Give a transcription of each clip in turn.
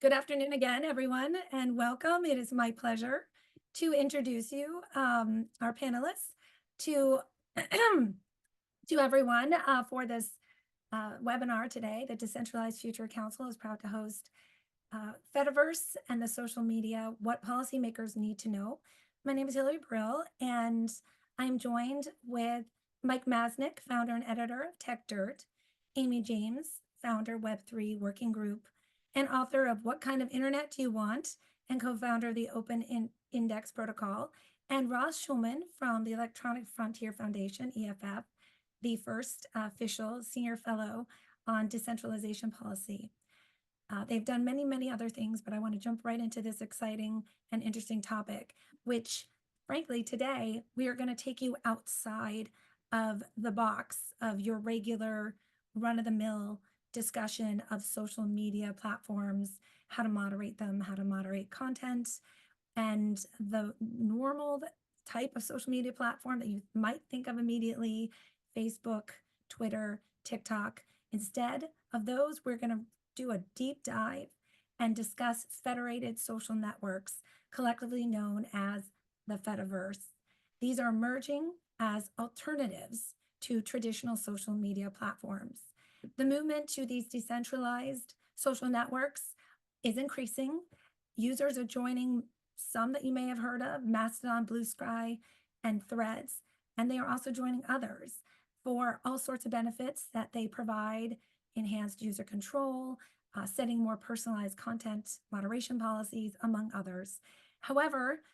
Good afternoon again, everyone, and welcome. It is my pleasure to introduce you, our panelists, to to everyone for this webinar today. The Decentralized Future Council is proud to host Fediverse and the social media, what policymakers need to know. My name is Hillary Brill, and I'm joined with Mike Masnick, founder and editor of Techdirt, Amy James, founder Web3 Working Group, and author of What Kind of Internet Do You Want? And co-founder of the Open Index Protocol, and Ross Schulman from the Electronic Frontier Foundation, EFF, the first official senior fellow on decentralization policy. They've done many, many other things, but I want to jump right into this exciting and interesting topic, which frankly, today we are going to take you outside of the box of your regular run-of-the-mill discussion of social media platforms, how to moderate them, how to moderate content, and the normal type of social media platform that you might think of immediately, Facebook, Twitter, TikTok. Instead of those, we're going to do a deep dive and discuss federated social networks, collectively known as the Fediverse. These are emerging as alternatives to traditional social media platforms. The movement to these decentralized social networks is increasing. Users are joining some that you may have heard of, Mastodon, Blue Sky, and Threads, and they are also joining others for all sorts of benefits that they provide: enhanced user control, setting more personalized content moderation policies, among others. However,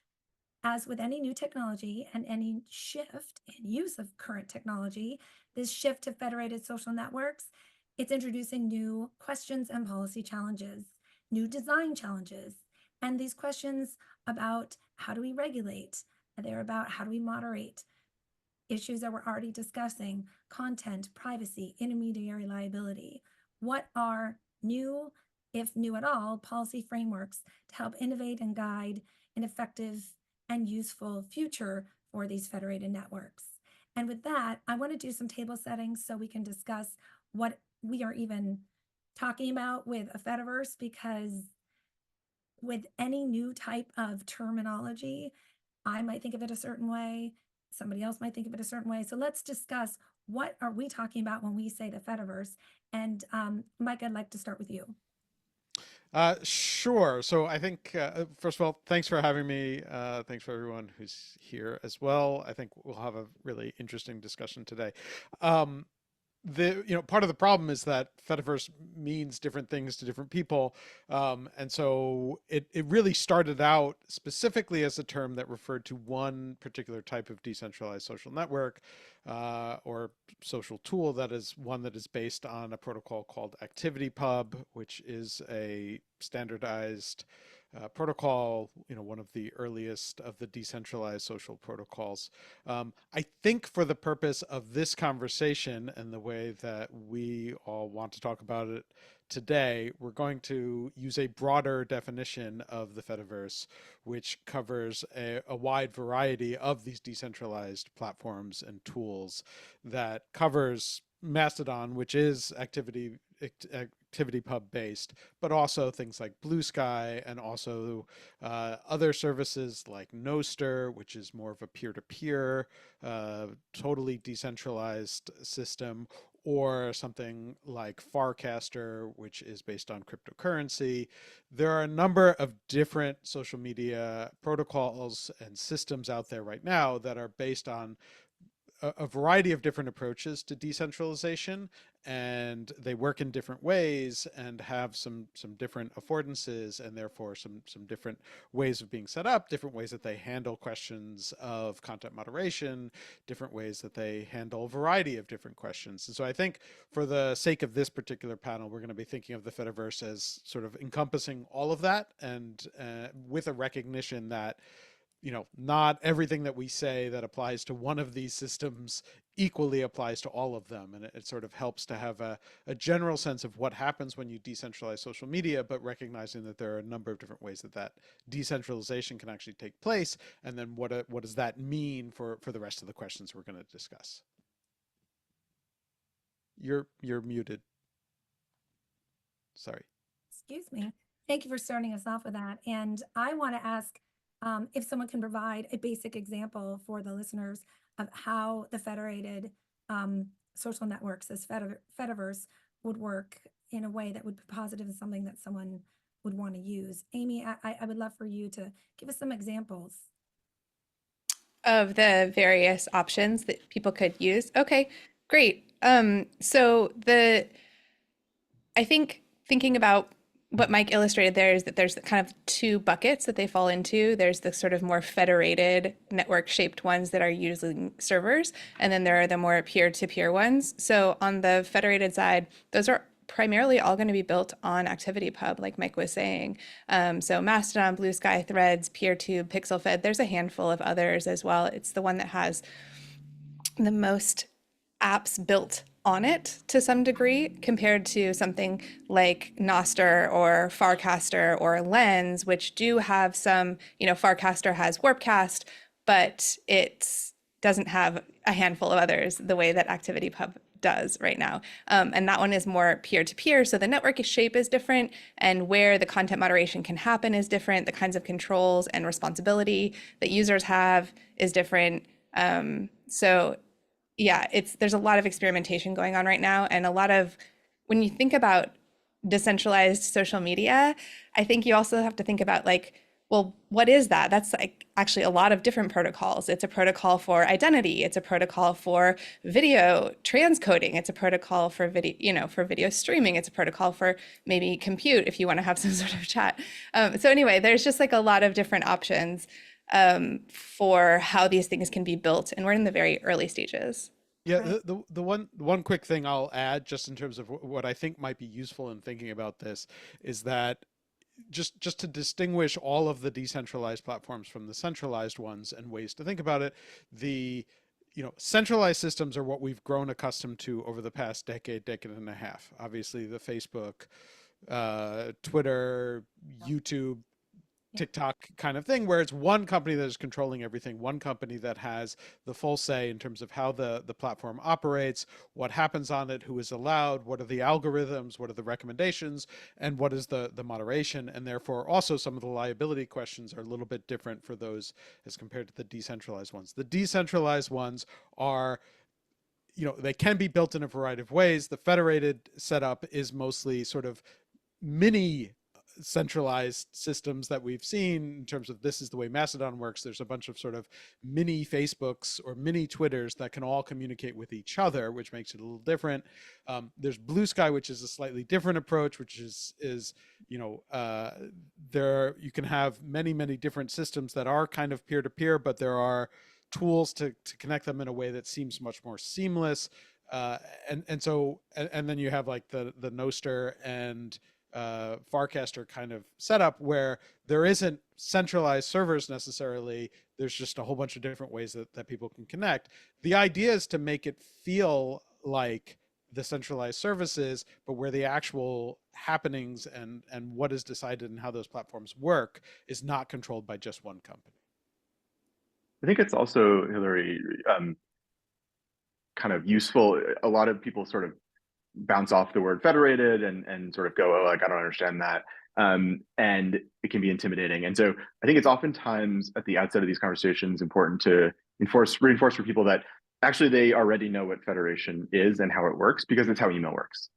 as with any new technology and any shift in use of current technology, this shift to federated social networks, it's introducing new questions and policy challenges, new design challenges. And these questions about how do we regulate, they're about how do we moderate, issues that we're already discussing: content, privacy, intermediary liability. What are new, if new at all, policy frameworks to help innovate and guide an effective and useful future for these federated networks? And with that, I want to do some table settings so we can discuss what we are even talking about with a Fediverse, because with any new type of terminology, I might think of it a certain way, somebody else might think of it a certain way. So let's discuss, what are we talking about when we say the Fediverse? And Mike, I'd like to start with you. Sure. So I think, first of all, thanks for having me. Thanks for everyone who's here as well. I think we'll have a really interesting discussion today. Part of the problem is that Fediverse means different things to different people. And so it really started out specifically as a term that referred to one particular type of decentralized social network, or social tool, that is one that is based on a protocol called ActivityPub, which is a standardized protocol, one of the earliest of the decentralized social protocols. I think for the purpose of this conversation and the way that we all want to talk about it today, we're going to use a broader definition of the Fediverse, which covers a wide variety of these decentralized platforms and tools, that covers Mastodon, which is ActivityPub based, but also things like Blue Sky, and also other services like Nostr, which is more of a peer-to-peer, totally decentralized system, or something like Farcaster, which is based on cryptocurrency. There are a number of different social media protocols and systems out there right now that are based on a variety of different approaches to decentralization, and they work in different ways and have some different affordances, and therefore some different ways of being set up, different ways that they handle questions of content moderation, different ways that they handle a variety of different questions. And so I think for the sake of this particular panel, we're going to be thinking of the Fediverse as sort of encompassing all of that, and with a recognition that not everything that we say that applies to one of these systems equally applies to all of them. And it sort of helps to have a general sense of what happens when you decentralize social media, but recognizing that there are a number of different ways that decentralization can actually take place. And then what does that mean for the rest of the questions we're going to discuss? You're muted. Sorry. Excuse me. Thank you for starting us off with that. And I want to ask if someone can provide a basic example for the listeners of how the federated social networks, this Fediverse, would work in a way that would be positive and something that someone would want to use. Amy, I would love for you to give us some examples. Of the various options that people could use. Okay, great. I think thinking about what Mike illustrated there is that there's kind of two buckets that they fall into. There's the sort of more federated network shaped ones that are using servers, and then there are the more peer-to-peer ones. So on the federated side, those are primarily all going to be built on ActivityPub, like Mike was saying. So Mastodon, Blue Sky, Threads, PeerTube, PixelFed, there's a handful of others as well. It's the one that has the most apps built on it to some degree compared to something like Noster or Farcaster or Lens, which do have some, Farcaster has Warpcast, but it doesn't have a handful of others the way that ActivityPub does right now. And that one is more peer-to-peer. So the network shape is different, and where the content moderation can happen is different. The kinds of controls and responsibility that users have is different. So yeah, there's a lot of experimentation going on right now, and a lot of, when you think about decentralized social media, I think you also have to think about well, what is that? That's actually a lot of different protocols. It's a protocol for identity. It's a protocol for video transcoding. It's a protocol for video streaming. It's a protocol for maybe compute if you want to have some sort of chat. So anyway, there's just a lot of different options for how these things can be built, and we're in the very early stages. Yeah, Right. the one quick thing I'll add, just in terms of what I think might be useful in thinking about this, is that just to distinguish all of the decentralized platforms from the centralized ones and ways to think about it, the centralized systems are what we've grown accustomed to over the past decade and a half. Obviously, the Facebook, Twitter, YouTube, TikTok kind of thing, where it's one company that is controlling everything, one company that has the full say in terms of how the platform operates, what happens on it, who is allowed, what are the algorithms, what are the recommendations, and what is the moderation. And therefore, also some of the liability questions are a little bit different for those as compared to the decentralized ones. The decentralized ones are, they can be built in a variety of ways. The federated setup is mostly sort of mini centralized systems that we've seen in terms of this is the way Mastodon works. There's a bunch of sort of mini Facebooks or mini Twitters that can all communicate with each other, which makes it a little different. There's Blue Sky, which is a slightly different approach, which is there you can have many different systems that are kind of peer-to-peer, but there are tools to connect them in a way that seems much more seamless. And then you have the Noster and Farcaster kind of setup where there isn't centralized servers necessarily. There's just a whole bunch of different ways that people can connect. The idea is to make it feel like the centralized services, but where the actual happenings and what is decided and how those platforms work is not controlled by just one company. I think it's also, Hillary, kind of useful. A lot of people sort of bounce off the word federated and sort of go, oh, I don't understand that. And it can be intimidating. And so I think it's oftentimes at the outset of these conversations important to reinforce for people that actually they already know what federation is and how it works, because it's how email works.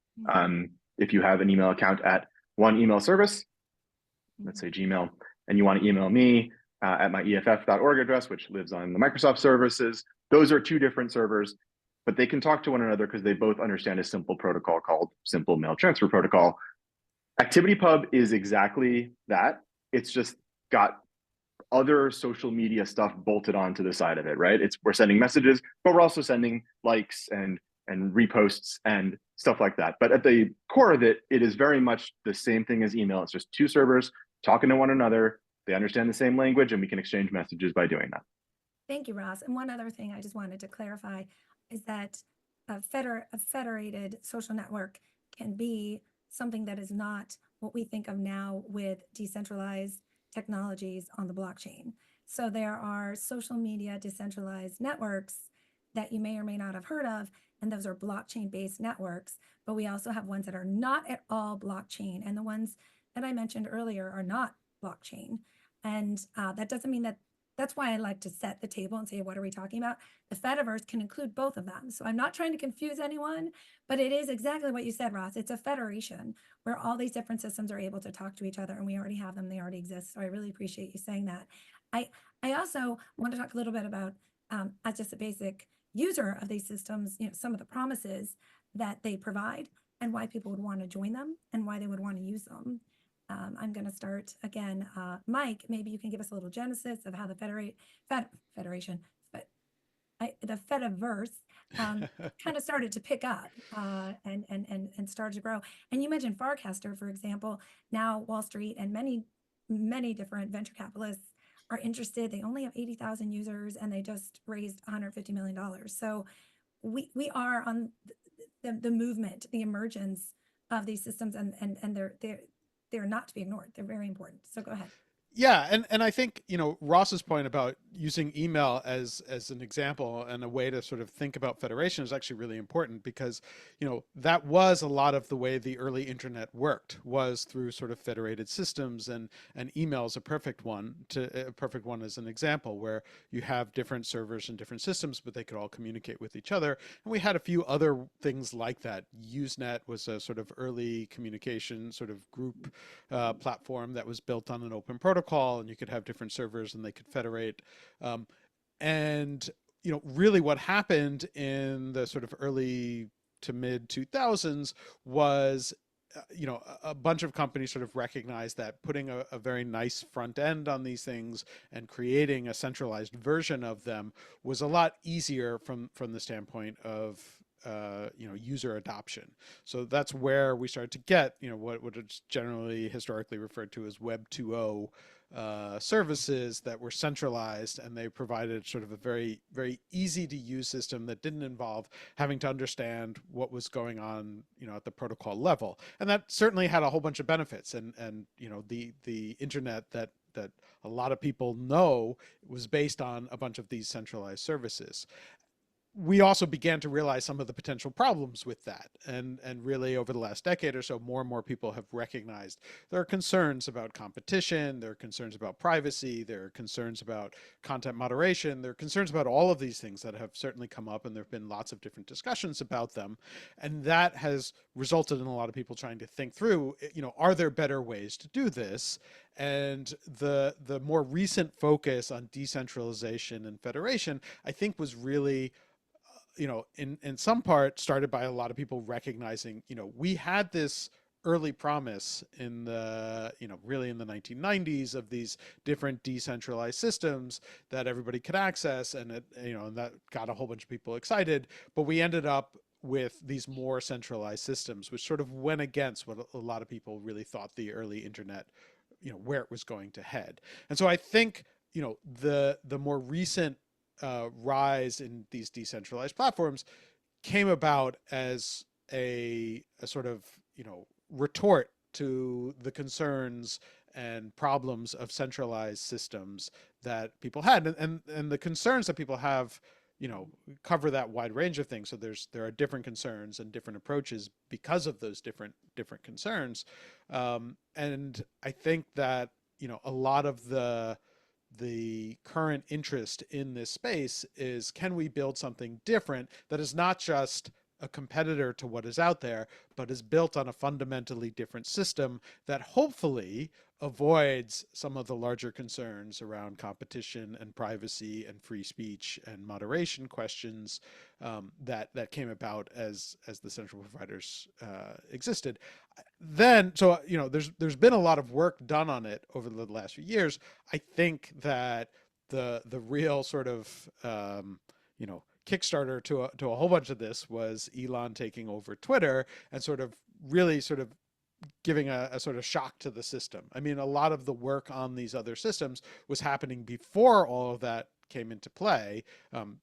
If you have an email account at one email service, let's say Gmail, and you want to email me at my EFF.org address, which lives on the Microsoft services, those are two different servers, but they can talk to one another because they both understand a simple protocol called Simple Mail Transfer Protocol. ActivityPub is exactly that. It's just got other social media stuff bolted onto the side of it, right? We're sending messages, but we're also sending likes and reposts and stuff like that. But at the core of it, it is very much the same thing as email. It's just two servers talking to one another. They understand the same language, and we can exchange messages by doing that. Thank you, Ross. And one other thing I just wanted to clarify is that a federated social network can be something that is not what we think of now with decentralized technologies on the blockchain. So there are social media decentralized networks that you may or may not have heard of, and those are blockchain-based networks, but we also have ones that are not at all blockchain, and the ones that I mentioned earlier are not blockchain. And that doesn't mean that, that's why I like to set the table and say, what are we talking about? The Fediverse can include both of them. So I'm not trying to confuse anyone, but it is exactly what you said, Ross. It's a federation where all these different systems are able to talk to each other, and we already have them. They already exist. So I really appreciate you saying that. I also want to talk a little bit about, as just a basic user of these systems, some of the promises that they provide and why people would want to join them and why they would want to use them. I'm going to start again. Mike, maybe you can give us a little genesis of how the Federation, but the Fediverse kind of started to pick up and started to grow. And you mentioned Farcaster, for example. Now Wall Street and many different venture capitalists are interested. They only have 80,000 users and they just raised $150 million. So we are on the movement, the emergence of these systems, and they're not to be ignored. They're very important. So go ahead. Yeah, and I think, Ross's point about using email as an example and a way to sort of think about federation is actually really important because, that was a lot of the way the early internet worked, was through sort of federated systems, and email is a perfect one as an example, where you have different servers and different systems, but they could all communicate with each other. And we had a few other things like that. Usenet was a sort of early communication sort of group platform that was built on an open protocol, and you could have different servers and they could federate. And really what happened in the sort of early to mid 2000s was a bunch of companies sort of recognized that putting a very nice front end on these things and creating a centralized version of them was a lot easier from the standpoint of user adoption. So that's where we started to get, what is generally historically referred to as Web 2.0 services that were centralized, and they provided sort of a very, very easy to use system that didn't involve having to understand what was going on, at the protocol level. And that certainly had a whole bunch of benefits. And the internet that a lot of people know was based on a bunch of these centralized services. We also began to realize some of the potential problems with that. And really over the last decade or so, more and more people have recognized there are concerns about competition, there are concerns about privacy, there are concerns about content moderation, there are concerns about all of these things that have certainly come up, and there have been lots of different discussions about them. And that has resulted in a lot of people trying to think through, are there better ways to do this? And the more recent focus on decentralization and federation, I think, was really in some part started by a lot of people recognizing, we had this early promise in the, really in the 1990s of these different decentralized systems that everybody could access. And it, and that got a whole bunch of people excited, but we ended up with these more centralized systems, which sort of went against what a lot of people really thought the early internet, where it was going to head. And so I think, the more recent rise in these decentralized platforms came about as a sort of, retort to the concerns and problems of centralized systems that people had. And the concerns that people have, cover that wide range of things. So there are different concerns and different approaches because of those different concerns. And I think that, a lot of the current interest in this space is, can we build something different that is not just a competitor to what is out there, but is built on a fundamentally different system that hopefully avoids some of the larger concerns around competition and privacy and free speech and moderation questions that came about as the central providers existed. Then, so there's been a lot of work done on it over the last few years. I think that the real sort of Kickstarter to a whole bunch of this was Elon taking over Twitter and sort of really sort of giving a sort of shock to the system. I mean, a lot of the work on these other systems was happening before all of that came into play.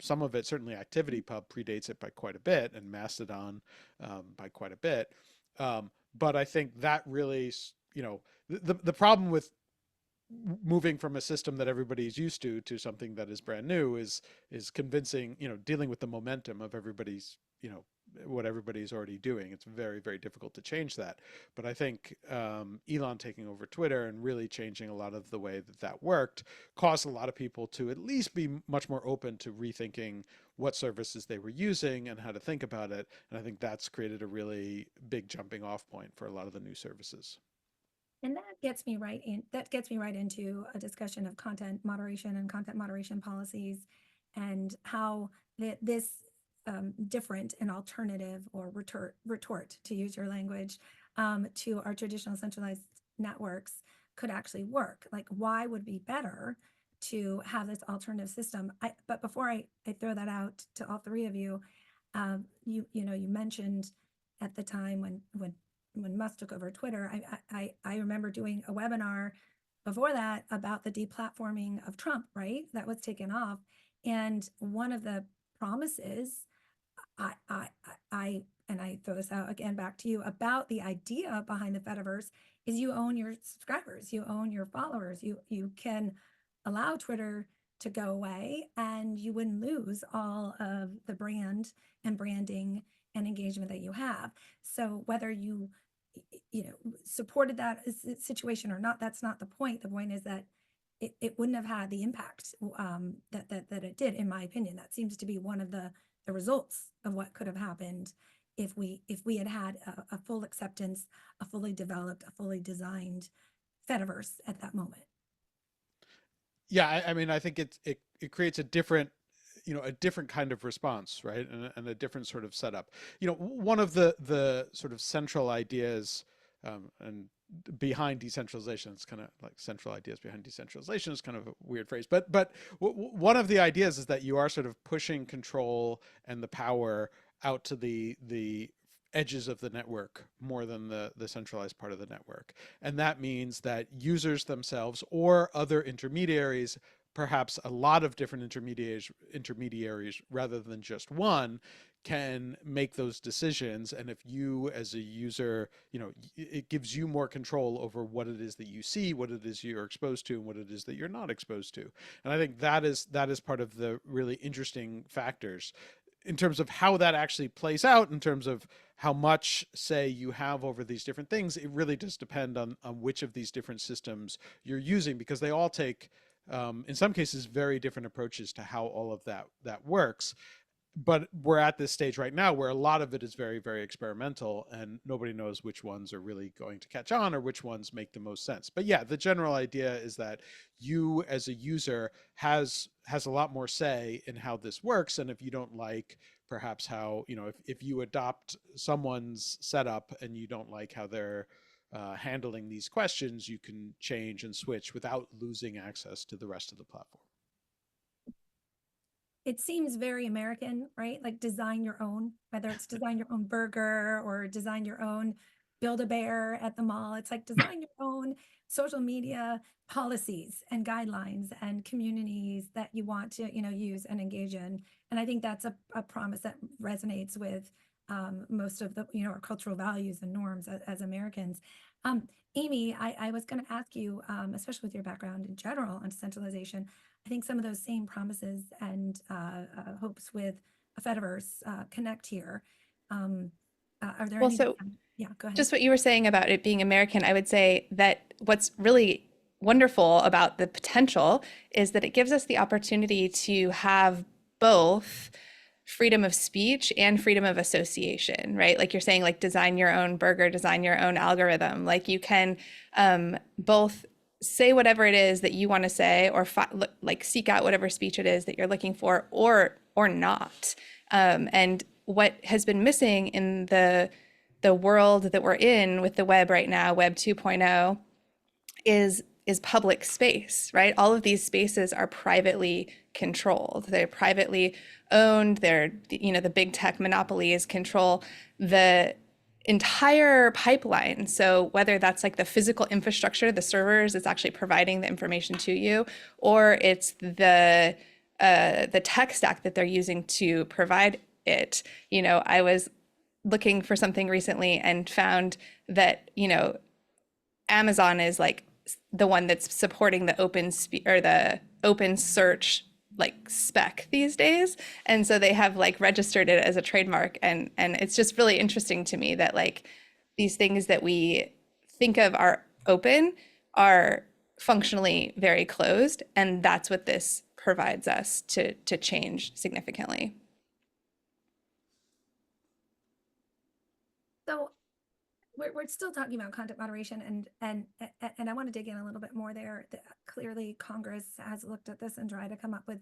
Some of it, certainly ActivityPub predates it by quite a bit, and Mastodon by quite a bit. But I think that really, the problem with moving from a system that everybody's used to something that is brand new is convincing, dealing with the momentum of everybody's what everybody's already doing. It's very, very difficult to change that. But I think Elon taking over Twitter and really changing a lot of the way that worked caused a lot of people to at least be much more open to rethinking what services they were using and how to think about it. And I think that's created a really big jumping off point for a lot of the new services. And that gets me right into a discussion of content moderation and content moderation policies, and how this different and alternative, or retort, to use your language, to our traditional centralized networks could actually work. Like, why would it be better to have this alternative system? But before I throw that out to all three of you, you mentioned at the time when Musk took over Twitter, I remember doing a webinar before that about the deplatforming of Trump, right? That was taken off. And one of the promises, and I throw this out again back to you, about the idea behind the Fediverse is you own your subscribers, you own your followers, you can allow Twitter to go away and you wouldn't lose all of the brand and branding and engagement that you have. So whether you supported that situation or not, that's not the point. The point is that it wouldn't have had the impact that it did, in my opinion. That seems to be one of the results of what could have happened if we had a full acceptance, a fully developed, a fully designed Fediverse at that moment. Yeah, I mean, I think it creates a different kind of response, right? And a different sort of setup. One of the sort of central ideas and behind decentralization, it's kind of like central ideas behind decentralization is kind of a weird phrase, but one of the ideas is that you are sort of pushing control and the power out to the edges of the network more than the centralized part of the network. And that means that users themselves or other intermediaries, perhaps a lot of different intermediaries rather than just one, can make those decisions. And if you as a user, it gives you more control over what it is that you see, what it is you're exposed to, and what it is that you're not exposed to. And I think that is part of the really interesting factors in terms of how that actually plays out, in terms of how much say you have over these different things. It really does depend on which of these different systems you're using, because they all take, in some cases, very different approaches to how all of that works. But we're at this stage right now where a lot of it is very, very experimental, and nobody knows which ones are really going to catch on or which ones make the most sense. But yeah, the general idea is that you as a user has a lot more say in how this works. And if you don't like perhaps how, if you adopt someone's setup and you don't like how they're handling these questions, you can change and switch without losing access to the rest of the platform. It seems very American, right? Like design your own, whether it's design your own burger or design your own Build-A-Bear at the mall. It's like design your own social media policies and guidelines and communities that you want to, use and engage in. And I think that's a promise that resonates with most of the, our cultural values and norms as Americans. Amy, I was going to ask you, especially with your background in general on decentralization, I think some of those same promises and hopes with a Fediverse connect here. Are there any? Yeah, go ahead. Just what you were saying about it being American, I would say that what's really wonderful about the potential is that it gives us the opportunity to have both freedom of speech and freedom of association, right? Like you're saying, like design your own burger, design your own algorithm. Like you can both say whatever it is that you want to say, or like seek out whatever speech it is that you're looking for, or not. And what has been missing in the world that we're in with the web right now, Web 2.0, is public space, right? All of these spaces are privately controlled. They're privately owned. They're, the big tech monopolies control the entire pipeline. So whether that's like the physical infrastructure, the servers that's actually providing the information to you, or it's the tech stack that they're using to provide it. I was looking for something recently and found that, Amazon is like the one that's supporting the open search like spec these days, and so they have like registered it as a trademark, and it's just really interesting to me that like these things that we think of are open are functionally very closed, and that's what this provides us to change significantly. So we're still talking about content moderation, and I want to dig in a little bit more there. Clearly, Congress has looked at this and tried to come up with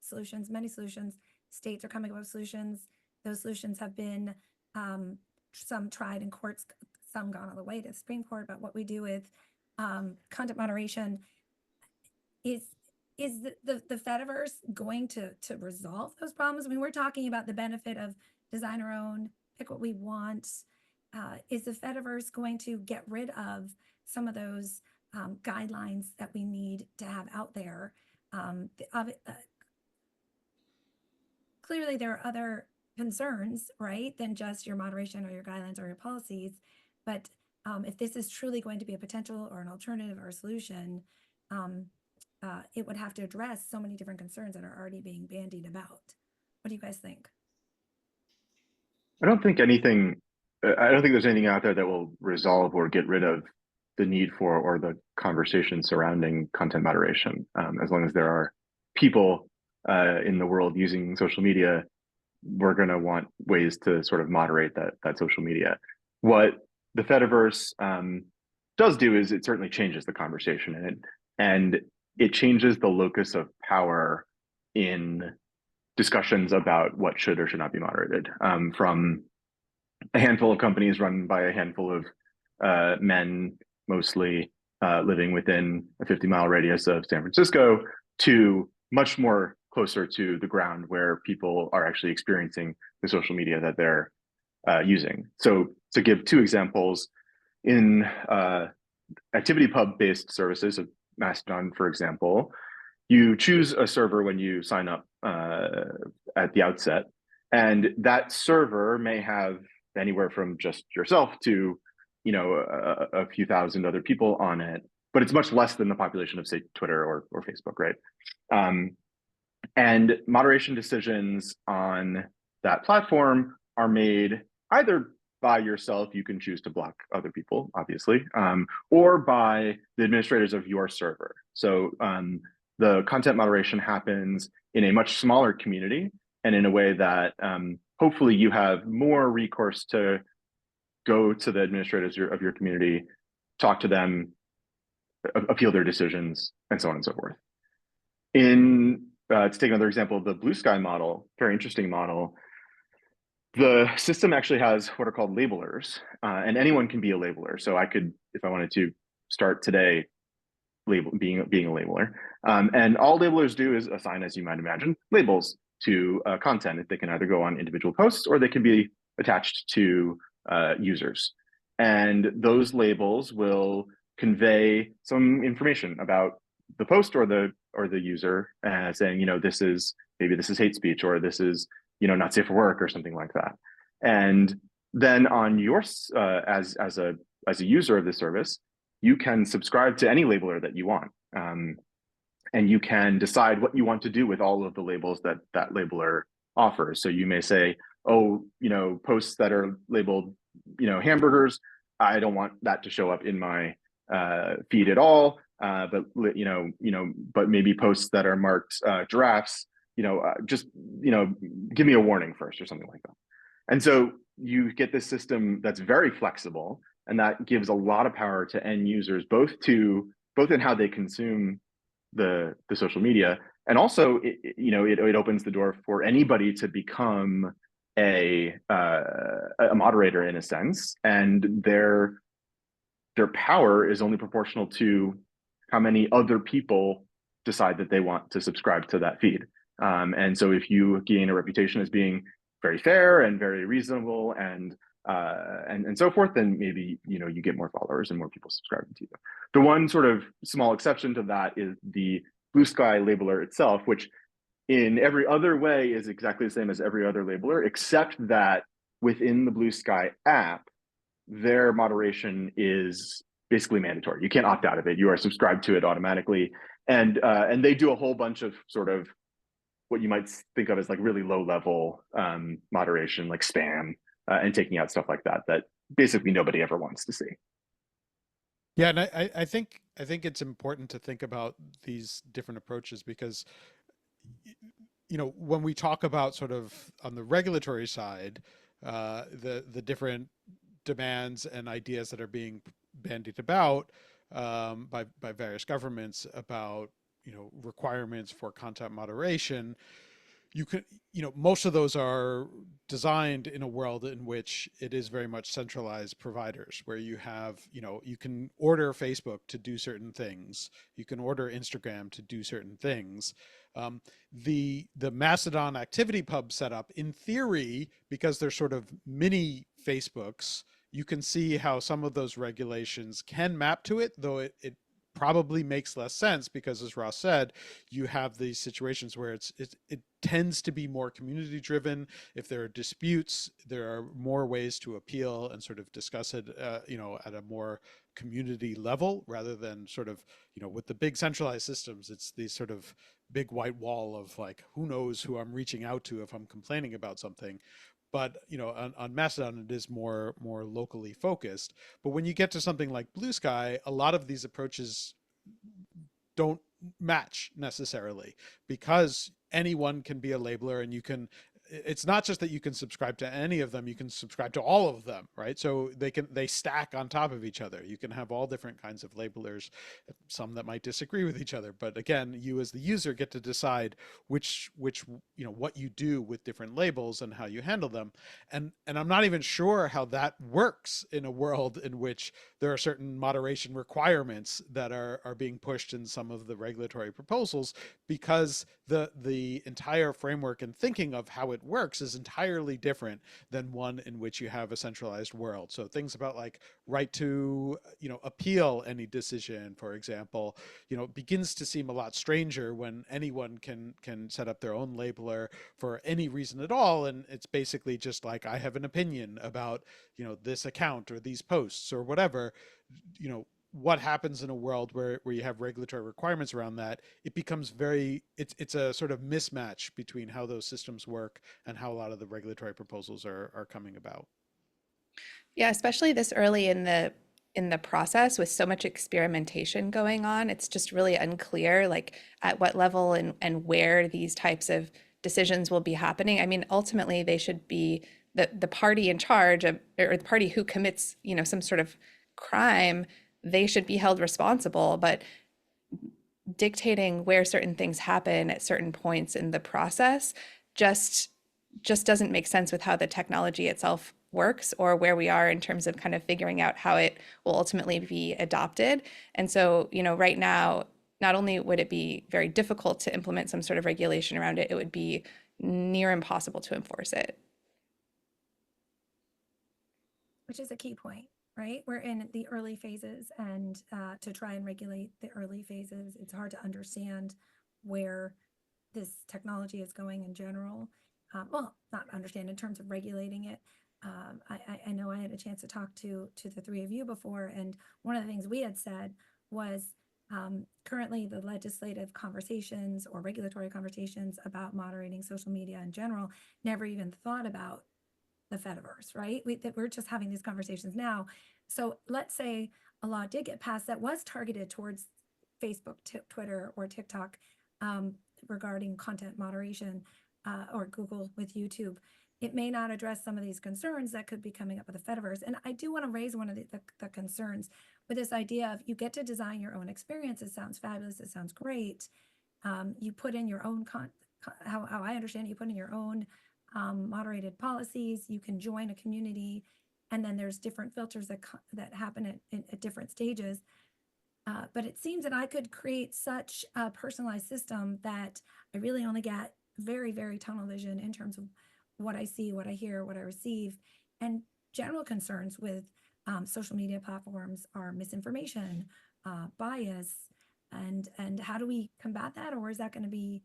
solutions, many solutions. States are coming up with solutions. Those solutions have been some tried in courts, some gone all the way to the Supreme Court. But what we do with content moderation is the Fediverse going to resolve those problems? I mean, we're talking about the benefit of design our own, pick what we want. Is the Fediverse going to get rid of some of those guidelines that we need to have out there? Clearly, there are other concerns, right, than just your moderation or your guidelines or your policies. But if this is truly going to be a potential or an alternative or a solution, it would have to address so many different concerns that are already being bandied about. What do you guys think? I don't think there's anything out there that will resolve or get rid of the need for or the conversation surrounding content moderation. As long as there are people in the world using social media, we're going to want ways to sort of moderate that social media. What the Fediverse does do is it certainly changes the conversation, and it changes the locus of power in discussions about what should or should not be moderated, from a handful of companies run by a handful of men, mostly living within a 50-mile radius of San Francisco, to much more closer to the ground where people are actually experiencing the social media that they're using. So to give two examples, in ActivityPub-based services of Mastodon, for example, you choose a server when you sign up at the outset, and that server may have anywhere from just yourself to, you know, a few thousand other people on it, but it's much less than the population of, say, Twitter or Facebook, right? And moderation decisions on that platform are made either by yourself, you can choose to block other people, obviously, or by the administrators of your server. So the content moderation happens in a much smaller community and in a way that hopefully you have more recourse to go to the administrators of your community, talk to them, appeal their decisions, and so on and so forth. To take another example, the Blue Sky model, very interesting model. The system actually has what are called labelers, and anyone can be a labeler. So I could, if I wanted to, start today being a labeler. And all labelers do is assign, as you might imagine, labels to content. If they can either go on individual posts or they can be attached to users. And those labels will convey some information about the post or the user, saying, you know, maybe this is hate speech, or this is, you know, not safe for work, or something like that. And then on your as a user of the service, you can subscribe to any labeler that you want, and you can decide what you want to do with all of the labels that labeler offers. So you may say, oh, you know, posts that are labeled, you know, hamburgers, I don't want that to show up in my feed at all. But but maybe posts that are marked giraffes, you know, just, you know, give me a warning first, or something like that. And so you get this system that's very flexible, and that gives a lot of power to end users, both in how they consume the social media, and also it opens the door for anybody to become a moderator, in a sense, and their power is only proportional to how many other people decide that they want to subscribe to that feed. And so if you gain a reputation as being very fair and very reasonable and so forth, then maybe, you know, you get more followers and more people subscribing to you. The one sort of small exception to that is the Blue Sky labeler itself, which in every other way is exactly the same as every other labeler, except that within the Blue Sky app, their moderation is basically mandatory. You can't opt out of it. You are subscribed to it automatically. And they do a whole bunch of sort of what you might think of as like really low level moderation, like spam, and taking out stuff like that that basically nobody ever wants to see. Yeah, and I think it's important to think about these different approaches because when we talk about sort of on the regulatory side, the different demands and ideas that are being bandied about by various governments about requirements for content moderation, you can most of those are designed in a world in which it is very much centralized providers, where you have you can order Facebook to do certain things, you can order Instagram to do certain things. The Mastodon activity pub setup, in theory, because they're sort of mini Facebooks, you can see how some of those regulations can map to it, though it probably makes less sense because, as Ross said, you have these situations where it tends to be more community driven. If there are disputes, there are more ways to appeal and sort of discuss it, at a more community level, rather than sort of, with the big centralized systems, it's these sort of big white wall of like, who knows who I'm reaching out to if I'm complaining about something. But on Mastodon, it is more locally focused. But when you get to something like Blue Sky, a lot of these approaches don't match necessarily, because anyone can be a labeler, and it's not just that you can subscribe to any of them, you can subscribe to all of them, right? So they stack on top of each other. You can have all different kinds of labelers, some that might disagree with each other, but again, you as the user get to decide which what you do with different labels and how you handle them. And I'm not even sure how that works in a world in which there are certain moderation requirements that are being pushed in some of the regulatory proposals, because the entire framework and thinking of how it works is entirely different than one in which you have a centralized world. So things about like right to appeal any decision, for example, begins to seem a lot stranger when anyone can set up their own labeler for any reason at all, and it's basically just like, I have an opinion about this account or these posts or whatever. What happens in a world where you have regulatory requirements around that? It becomes it's a sort of mismatch between how those systems work and how a lot of the regulatory proposals are coming about. Yeah, especially this early in the process with so much experimentation going on, it's just really unclear like at what level and where these types of decisions will be happening. I mean, ultimately they should be the party in charge of, or the party who commits, some sort of crime, they should be held responsible, but dictating where certain things happen at certain points in the process just doesn't make sense with how the technology itself works, or where we are in terms of kind of figuring out how it will ultimately be adopted. And so, right now, not only would it be very difficult to implement some sort of regulation around it, it would be near impossible to enforce it. Which is a key point, right? We're in the early phases, and to try and regulate the early phases, it's hard to understand where this technology is going in general. Well, not understand in terms of regulating it. I know I had a chance to talk to the three of you before, and one of the things we had said was currently the legislative conversations or regulatory conversations about moderating social media in general never even thought about the Fediverse, right? We're just having these conversations now. So let's say a law did get passed that was targeted towards Facebook, Twitter, or TikTok regarding content moderation, or Google with YouTube. It may not address some of these concerns that could be coming up with the Fediverse. And I do want to raise one of the concerns with this idea of you get to design your own experience. It sounds fabulous. It sounds great. You put in your own, how I understand it, you put in your own moderated policies. You can join a community, and then there's different filters that happen at different stages. But it seems that I could create such a personalized system that I really only get very, very tunnel vision in terms of what I see, what I hear, what I receive. And general concerns with social media platforms are misinformation, bias, and how do we combat that? Or is that going to be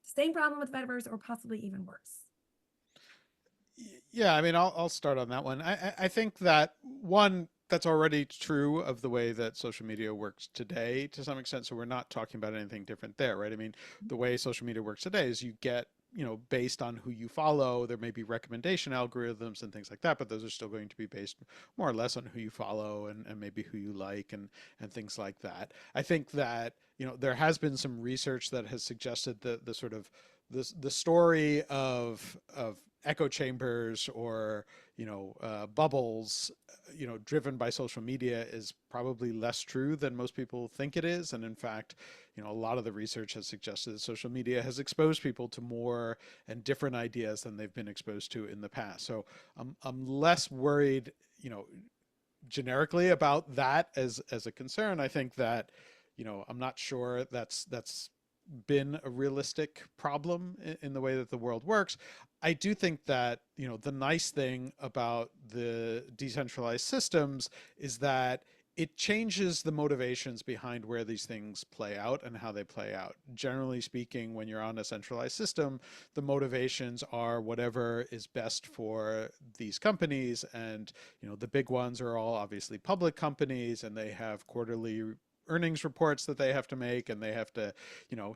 the same problem with Fediverse or possibly even worse? Yeah, I mean, I'll start on that one. I think that one, that's already true of the way that social media works today to some extent. So we're not talking about anything different there, right? I mean, the way social media works today is you get, based on who you follow, there may be recommendation algorithms and things like that, but those are still going to be based more or less on who you follow and maybe who you like and things like that. I think that, there has been some research that has suggested that the sort of the story of echo chambers or bubbles driven by social media is probably less true than most people think it is. And in fact, a lot of the research has suggested that social media has exposed people to more and different ideas than they've been exposed to in the past. So I'm less worried generically about that as a concern. I think that I'm not sure that's been a realistic problem in the way that the world works. I do think that, the nice thing about the decentralized systems is that it changes the motivations behind where these things play out and how they play out. Generally speaking, when you're on a centralized system, the motivations are whatever is best for these companies. And, the big ones are all obviously public companies, and they have quarterly earnings reports that they have to make, and they have to,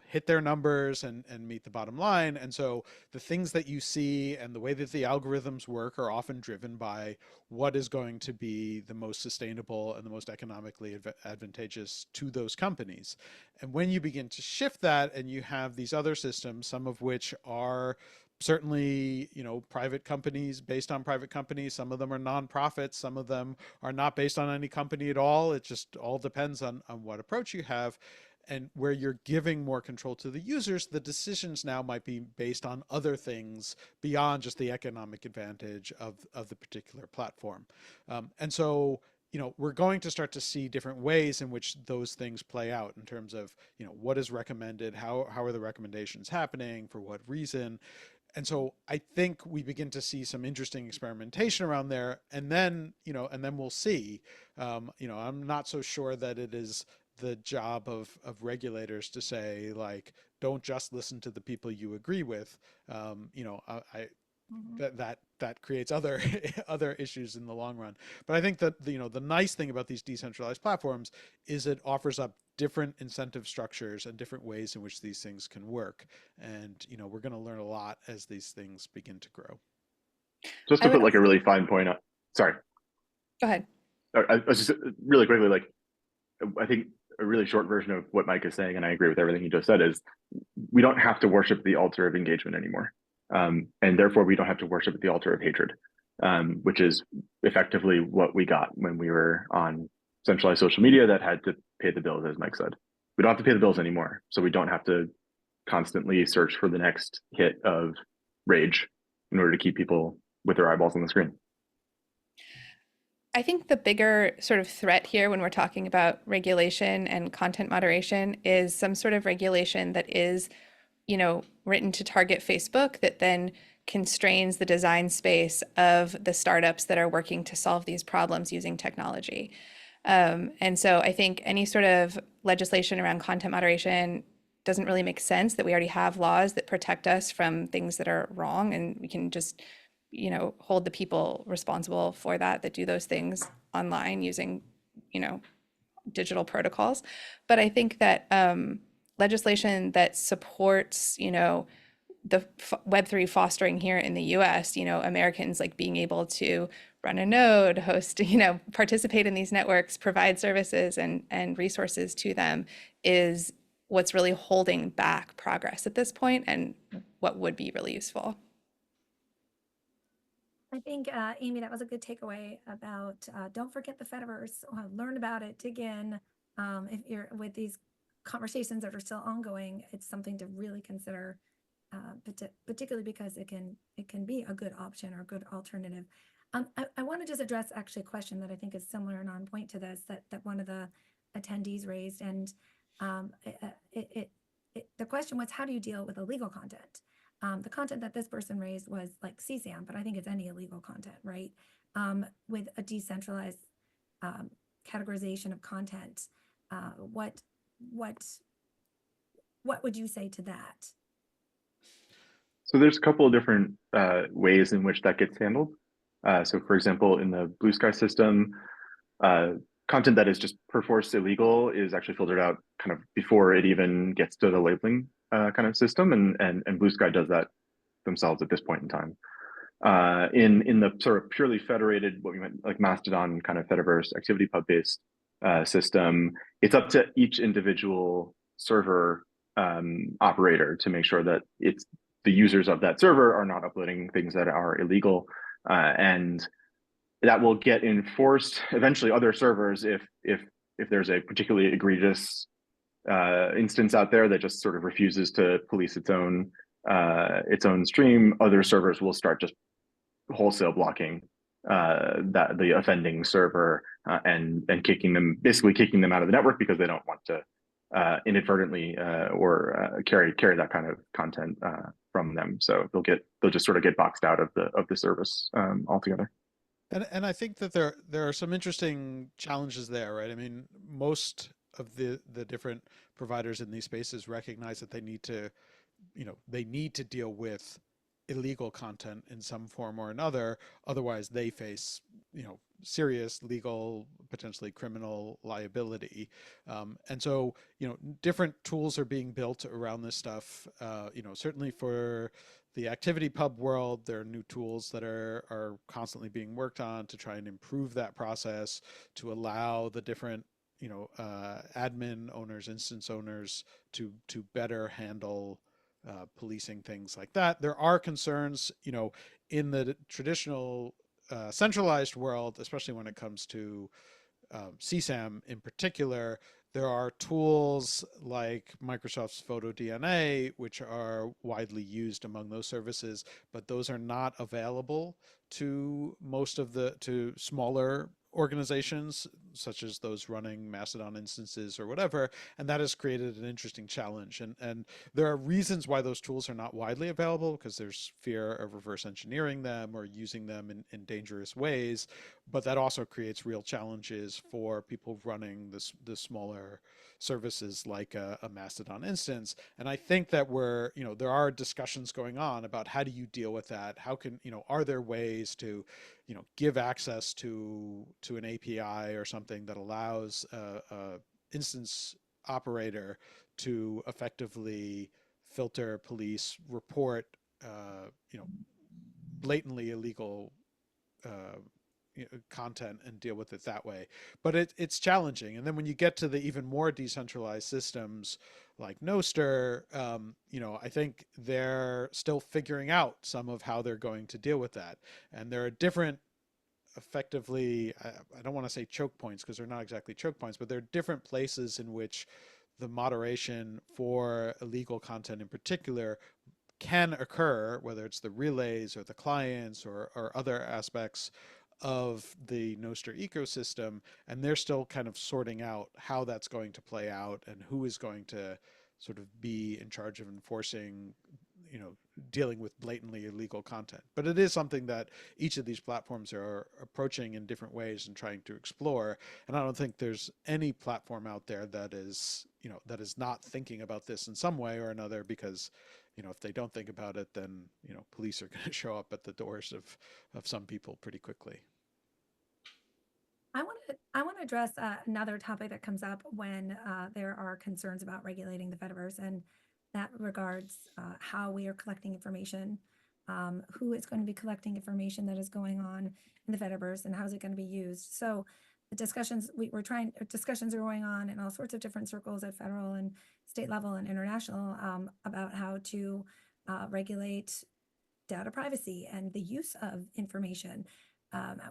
hit their numbers and meet the bottom line. And so the things that you see and the way that the algorithms work are often driven by what is going to be the most sustainable and the most economically advantageous to those companies. And when you begin to shift that and you have these other systems, some of which are certainly, private companies based on private companies. Some of them are nonprofits. Some of them are not based on any company at all. It just all depends on what approach you have. And where you're giving more control to the users, the decisions now might be based on other things beyond just the economic advantage of the particular platform. And so, we're going to start to see different ways in which those things play out in terms of, what is recommended, how are the recommendations happening, for what reason. And so I think we begin to see some interesting experimentation around there, and then, and then we'll see. I'm not so sure that it is the job of regulators to say, like, don't just listen to the people you agree with. That creates other other issues in the long run. But I think that the nice thing about these decentralized platforms is it offers up different incentive structures and different ways in which these things can work. And we're going to learn a lot as these things begin to grow. Just to put like a really fine point on, sorry. Go ahead. I was just really quickly, like, I think a really short version of what Mike is saying, and I agree with everything he just said, is we don't have to worship the altar of engagement anymore. And therefore we don't have to worship the altar of hatred, which is effectively what we got when we were on centralized social media that had to pay the bills, as Mike said. We don't have to pay the bills anymore, so we don't have to constantly search for the next hit of rage in order to keep people with their eyeballs on the screen. I think the bigger sort of threat here when we're talking about regulation and content moderation is some sort of regulation that is, written to target Facebook that then constrains the design space of the startups that are working to solve these problems using technology. And so I think any sort of legislation around content moderation doesn't really make sense, that we already have laws that protect us from things that are wrong, and we can just hold the people responsible for that do those things online using, digital protocols. But I think that legislation that supports, the Web3 fostering here in the US, Americans like being able to run a node, host, participate in these networks, provide services and resources to them, is what's really holding back progress at this point and what would be really useful. I think, Amy, that was a good takeaway about don't forget the Fediverse. Learn about it, dig in. If you're with these conversations that are still ongoing, it's something to really consider, particularly because it can be a good option or a good alternative. I want to just address actually a question that I think is similar and on point to this that one of the attendees raised, and the question was, how do you deal with illegal content? The content that this person raised was like CSAM, but I think it's any illegal content, right? With a decentralized categorization of content, what would you say to that? So there's a couple of different ways in which that gets handled. So for example, in the Blue Sky system, content that is just per force illegal is actually filtered out kind of before it even gets to the labeling kind of system, and Blue Sky does that themselves at this point in time. In the sort of purely federated, what we meant like Mastodon kind of Fediverse activity pub based system, it's up to each individual server operator to make sure that it's the users of that server are not uploading things that are illegal, and that will get enforced eventually other servers if there's a particularly egregious instance out there that just sort of refuses to police its own stream. Other servers will start just wholesale blocking that the offending server and basically kicking them out of the network because they don't want to inadvertently or carry that kind of content from them. So they'll just sort of get boxed out of the service altogether. And I think that there are some interesting challenges there, right? I mean, most of the different providers in these spaces recognize that they need to deal with illegal content in some form or another. Otherwise, they face, serious legal, potentially criminal liability. And so, different tools are being built around this stuff. Certainly for the activity pub world, there are new tools that are constantly being worked on to try and improve that process, to allow the different admin owners, instance owners to better handle policing things like that. There are concerns, in the traditional centralized world, especially when it comes to CSAM in particular. There are tools like Microsoft's PhotoDNA, which are widely used among those services, but those are not available to to smaller organizations, such as those running Mastodon instances or whatever. And that has created an interesting challenge. And there are reasons why those tools are not widely available, because there's fear of reverse engineering them or using them in dangerous ways. But that also creates real challenges for people running the smaller services like a Mastodon instance. And I think that there are discussions going on about how do you deal with that? How can, are there ways to, give access to an API or something that allows a instance operator to effectively filter, police, report, blatantly illegal content and deal with it that way. But it's challenging. And then when you get to the even more decentralized systems like Nostr, I think they're still figuring out some of how they're going to deal with that. And there are different, effectively, I don't want to say choke points because they're not exactly choke points, but there are different places in which the moderation for illegal content in particular can occur, whether it's the relays or the clients or other aspects of the Nostr ecosystem. And they're still kind of sorting out how that's going to play out and who is going to sort of be in charge of enforcing, dealing with blatantly illegal content. But it is something that each of these platforms are approaching in different ways and trying to explore. And I don't think there's any platform out there that is not thinking about this in some way or another, because if they don't think about it, then police are going to show up at the doors of some people pretty quickly. I want to address another topic that comes up when there are concerns about regulating the Fediverse, and that regards how we are collecting information, who is going to be collecting information that is going on in the Fediverse, and how is it going to be used. So the discussions discussions are going on in all sorts of different circles at federal and state level and international about how to regulate data privacy and the use of information.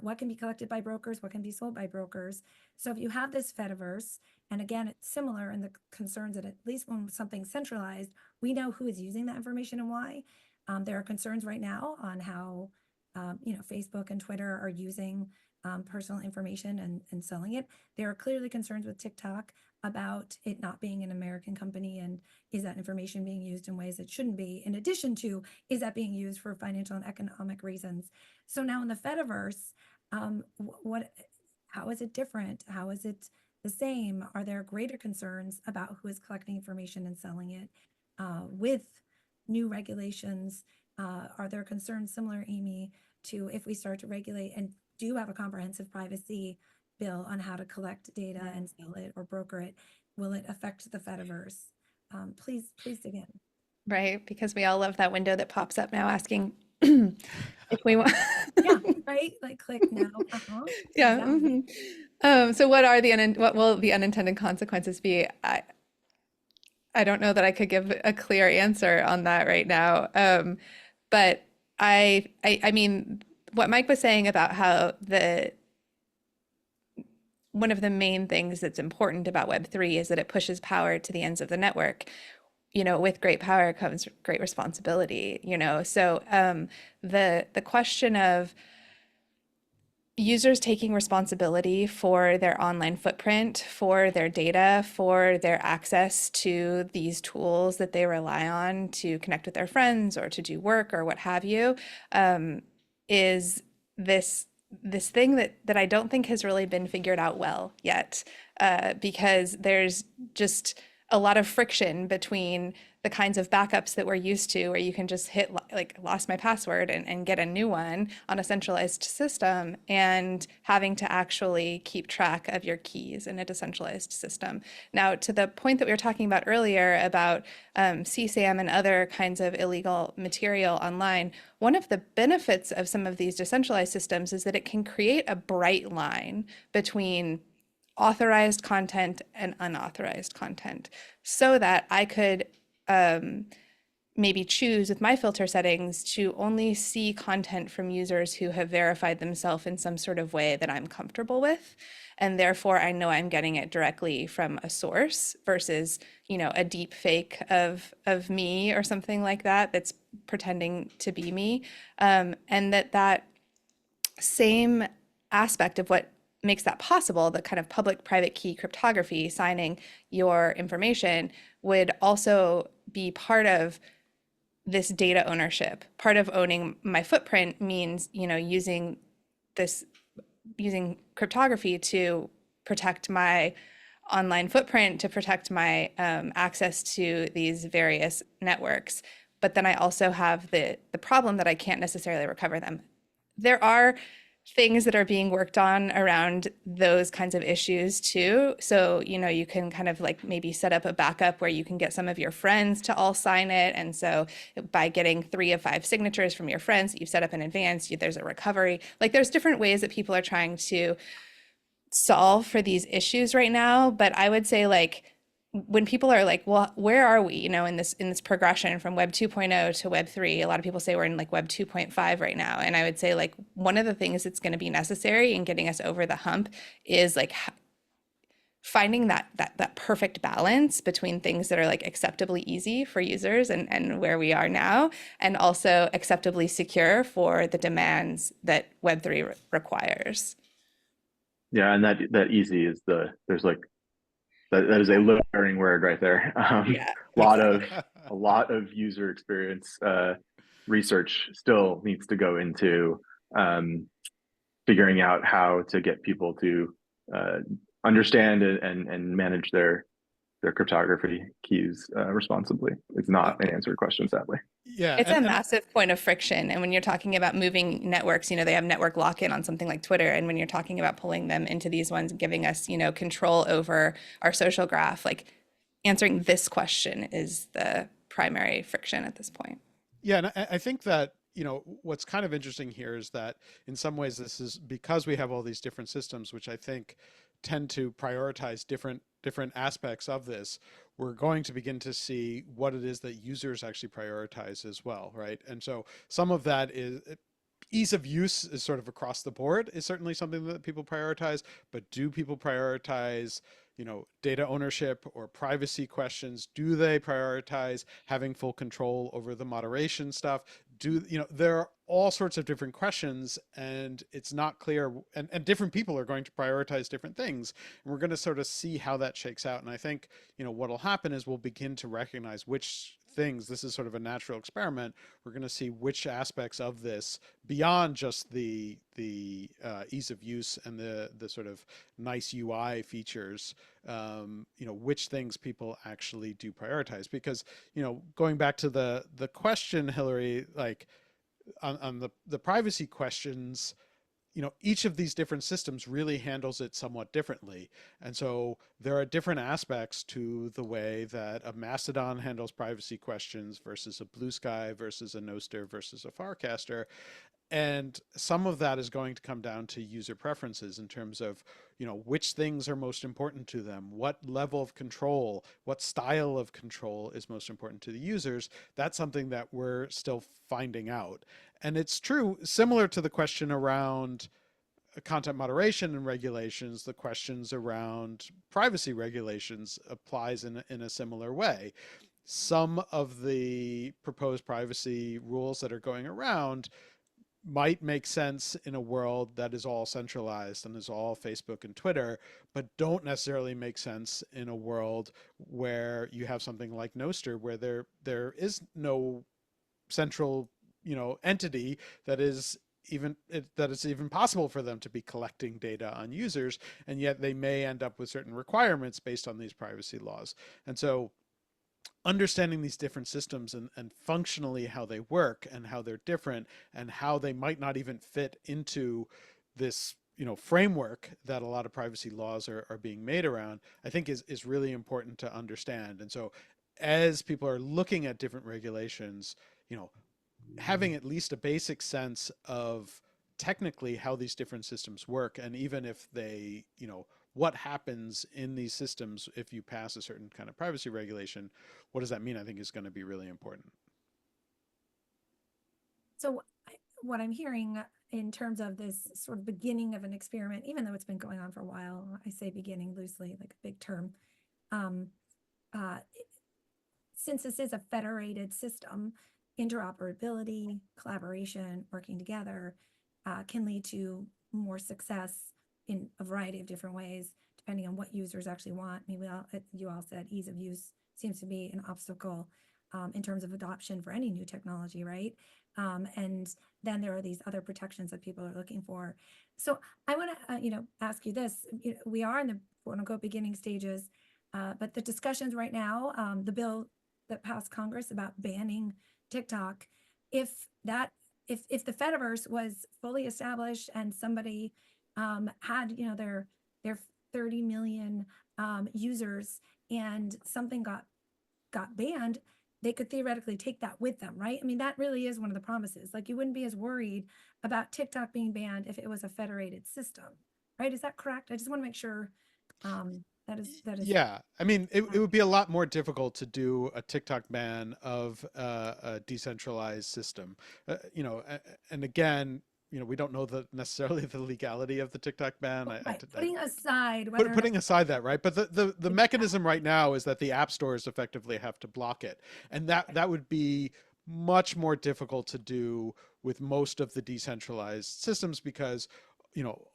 What can be collected by brokers, what can be sold by brokers. So if you have this Fediverse, and again, it's similar in the concerns that at least when something's centralized, we know who is using that information and why. There are concerns right now on how, Facebook and Twitter are using personal information and selling it. There are clearly concerns with TikTok about it not being an American company, and is that information being used in ways it shouldn't be, in addition to, is that being used for financial and economic reasons. So now in the Fediverse, how is it different? How is it the same? Are there greater concerns about who is collecting information and selling it with new regulations? Are there concerns similar, Amy, to if we start to regulate and do have a comprehensive privacy bill on how to collect data and sell it or broker it? Will it affect the Fediverse? Please dig in. Right, because we all love that window that pops up now asking if we want. Yeah, right? Like click now. Yeah. Exactly. So what will the unintended consequences be? I don't know that I could give a clear answer on that right now. But I mean, what Mike was saying about how one of the main things that's important about Web3 is that it pushes power to the ends of the network. You know, with great power comes great responsibility, you know. So the question of users taking responsibility for their online footprint, for their data, for their access to these tools that they rely on to connect with their friends or to do work or what have you, is this thing that I don't think has really been figured out well yet, because there's just a lot of friction between the kinds of backups that we're used to, where you can just hit like lost my password and get a new one on a centralized system, and having to actually keep track of your keys in a decentralized system. Now, to the point that we were talking about earlier about CSAM and other kinds of illegal material online, one of the benefits of some of these decentralized systems is that it can create a bright line between authorized content and unauthorized content, so that I could maybe choose with my filter settings to only see content from users who have verified themselves in some sort of way that I'm comfortable with. And therefore, I know I'm getting it directly from a source versus, you know, a deep fake of me or something like that that's pretending to be me. And that same aspect of what makes that possible, the kind of public-private key cryptography, signing your information, would also be part of this data ownership. Part of owning my footprint means, you know, using cryptography to protect my online footprint, to protect my access to these various networks. But then I also have the problem that I can't necessarily recover them. There are things that are being worked on around those kinds of issues too. So, you know, you can kind of like maybe set up a backup where you can get some of your friends to all sign it. And so by getting 3 of 5 signatures from your friends that you've set up in advance, there's a recovery. Like there's different ways that people are trying to solve for these issues right now. But I would say, like, when people are like, well, where are we, you know, in this progression from Web 2.0 to Web 3, a lot of people say we're in like Web 2.5 right now. And I would say, like, one of the things that's going to be necessary in getting us over the hump is like finding that perfect balance between things that are like acceptably easy for users and where we are now, and also acceptably secure for the demands that Web 3 requires. Yeah, and that easy is there's like that is a low bearing word right there. Yeah. A lot of user experience research still needs to go into figuring out how to get people to understand and manage their cryptography keys responsibly. It's not an answered question, sadly. Yeah, It's a massive point of friction. And when you're talking about moving networks, you know, they have network lock-in on something like Twitter. And when you're talking about pulling them into these ones, giving us, you know, control over our social graph, like answering this question is the primary friction at this point. Yeah, and I think that, you know, what's kind of interesting here is that in some ways this is because we have all these different systems, which I think tend to prioritize different aspects of this. We're going to begin to see what it is that users actually prioritize as well, right? And so some of that is ease of use is sort of across the board, is certainly something that people prioritize, but do people prioritize, you know, data ownership or privacy questions? Do they prioritize having full control over the moderation stuff? You know, there are all sorts of different questions, and it's not clear, and different people are going to prioritize different things, and we're going to sort of see how that shakes out. And I think, you know, what'll happen is we'll begin to recognize which things, this is sort of a natural experiment, we're going to see which aspects of this, beyond just the ease of use and the sort of nice UI features, you know, which things people actually do prioritize. Because, you know, going back to the question, Hillary, like on the privacy questions, each of these different systems really handles it somewhat differently. And so there are different aspects to the way that a Mastodon handles privacy questions versus a Blue Sky versus a Noster versus a Farcaster. And some of that is going to come down to user preferences in terms of, which things are most important to them, what level of control, what style of control is most important to the users. That's something that we're still finding out. And it's true, similar to the question around content moderation and regulations, the questions around privacy regulations applies in a similar way. Some of the proposed privacy rules that are going around might make sense in a world that is all centralized and is all Facebook and Twitter, but don't necessarily make sense in a world where you have something like Noster, where there is no central, entity that is that it's even possible for them to be collecting data on users, and yet they may end up with certain requirements based on these privacy laws. And so understanding these different systems and functionally how they work and how they're different and how they might not even fit into this framework that a lot of privacy laws are being made around, I think is really important to understand. And so as people are looking at different regulations, having at least a basic sense of technically how these different systems work, and even if they, what happens in these systems if you pass a certain kind of privacy regulation, what does that mean, I think is going to be really important. So what I'm hearing in terms of this sort of beginning of an experiment, even though it's been going on for a while, I say beginning loosely, like a big term, since this is a federated system, interoperability, collaboration, working together can lead to more success in a variety of different ways, depending on what users actually want. I mean, you all said ease of use seems to be an obstacle in terms of adoption for any new technology, right? And then there are these other protections that people are looking for. So I want to, ask you this. We are in the quote unquote beginning stages, but the discussions right now, the bill that passed Congress about banning TikTok, if the Fediverse was fully established and somebody had their 30 million users and something got banned, they could theoretically take that with them, right? I mean, that really is one of the promises. Like, you wouldn't be as worried about TikTok being banned if it was a federated system, right? Is that correct? I just want to make sure that is. Yeah, I mean, it would be a lot more difficult to do a TikTok ban of a decentralized system, and again, we don't know necessarily the legality of the TikTok ban. Putting aside putting aside that, right? But the mechanism right now is that the app stores effectively have to block it, and that would be much more difficult to do with most of the decentralized systems, because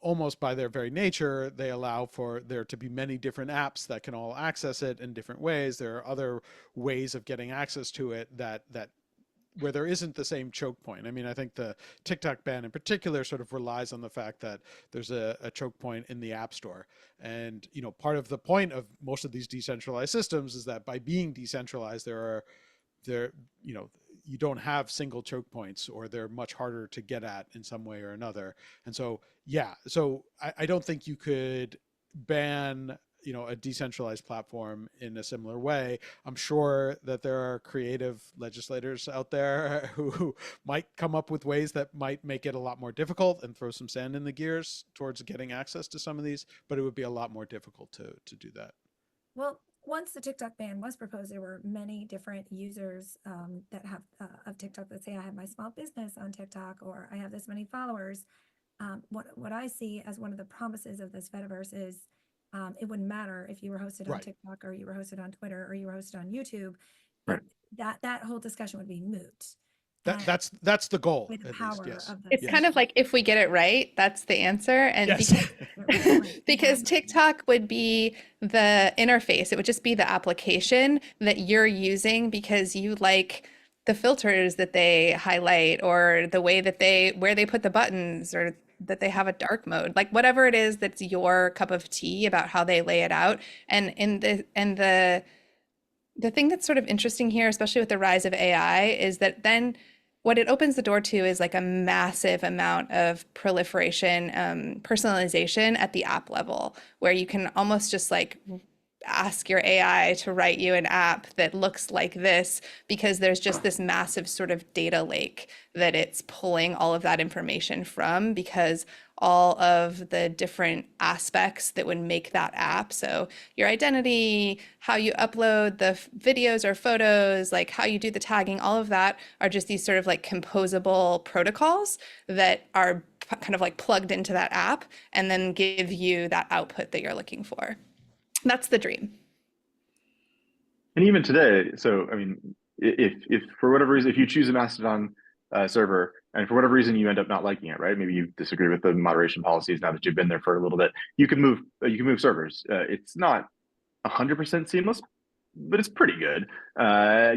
almost by their very nature, they allow for there to be many different apps that can all access it in different ways. There are other ways of getting access to it that where there isn't the same choke point. I mean, I think the TikTok ban in particular sort of relies on the fact that there's a choke point in the App Store. And, part of the point of most of these decentralized systems is that by being decentralized, you don't have single choke points, or they're much harder to get at in some way or another. And so, yeah, so I don't think you could ban a decentralized platform in a similar way. I'm sure that there are creative legislators out there who might come up with ways that might make it a lot more difficult and throw some sand in the gears towards getting access to some of these, but it would be a lot more difficult to do that. Well, once the TikTok ban was proposed, there were many different users that have of TikTok that say, I have my small business on TikTok, or I have this many followers. What I see as one of the promises of this Fediverse is it wouldn't matter if you were hosted on TikTok, or you were hosted on Twitter, or you were hosted on YouTube. Right. That whole discussion would be moot. That's the goal. With the power of the It's kind of like, if we get it right, that's the answer. And because TikTok would be the interface, it would just be the application that you're using because you like the filters that they highlight, or the way that where they put the buttons, or that they have a dark mode, like whatever it is that's your cup of tea about how they lay it out. And the thing that's sort of interesting here, especially with the rise of AI, is that then what it opens the door to is like a massive amount of proliferation, personalization at the app level, where you can almost just like ask your AI to write you an app that looks like this, because there's just this massive sort of data lake that it's pulling all of that information from, because all of the different aspects that would make that app, so your identity, how you upload the videos or photos, like how you do the tagging, all of that are just these sort of like composable protocols that are kind of like plugged into that app and then give you that output that you're looking for. That's the dream. And even today, so I mean, if for whatever reason, if you choose a Mastodon server, and for whatever reason you end up not liking it, right? Maybe you disagree with the moderation policies now that you've been there for a little bit. You can move servers. It's not 100% seamless, but it's pretty good.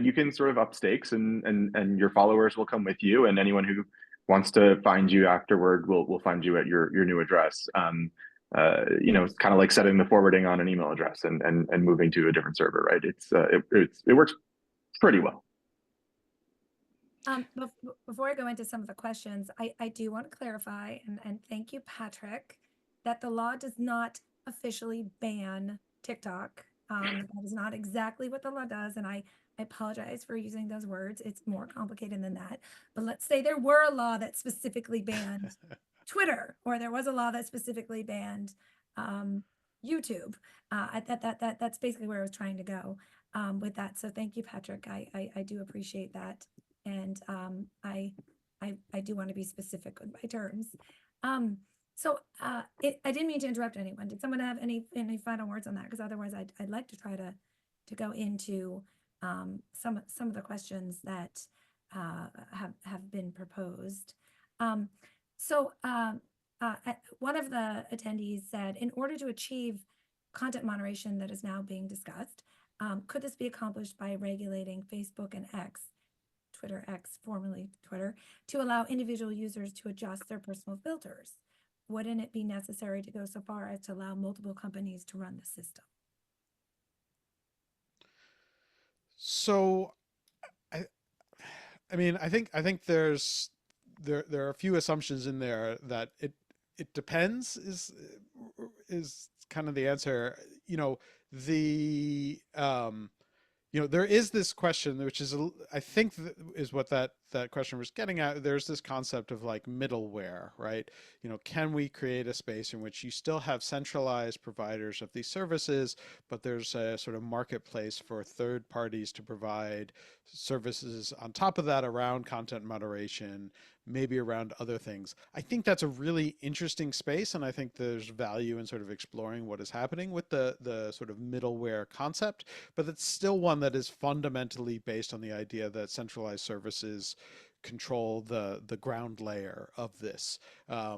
You can sort of up stakes, and your followers will come with you, and anyone who wants to find you afterward will find you at your new address. It's kind of like setting the forwarding on an email address and moving to a different server, right? It works pretty well. Before I go into some of the questions, I do want to clarify, and thank you, Patrick, that the law does not officially ban TikTok. That is not exactly what the law does, and I apologize for using those words. It's more complicated than that. But let's say there were a law that specifically banned Twitter, or there was a law that specifically banned YouTube. That's basically where I was trying to go with that. So thank you, Patrick. I do appreciate that. And I do want to be specific with my terms. I didn't mean to interrupt anyone. Did someone have any final words on that? Because otherwise, I'd like to try to go into some of the questions that have been proposed. One of the attendees said, in order to achieve content moderation that is now being discussed, could this be accomplished by regulating Facebook and Twitter X, formerly Twitter, to allow individual users to adjust their personal filters? Wouldn't it be necessary to go so far as to allow multiple companies to run the system? So, I mean, I think there are a few assumptions in there that it depends is kind of the answer. There is this question, which is, I think, is what that question was getting at. There's this concept of like middleware, right? Can we create a space in which you still have centralized providers of these services, but there's a sort of marketplace for third parties to provide services on top of that around content moderation, maybe around other things. I think that's a really interesting space, and I think there's value in sort of exploring what is happening with the sort of middleware concept, but it's still one that is fundamentally based on the idea that centralized services control the ground layer of this. I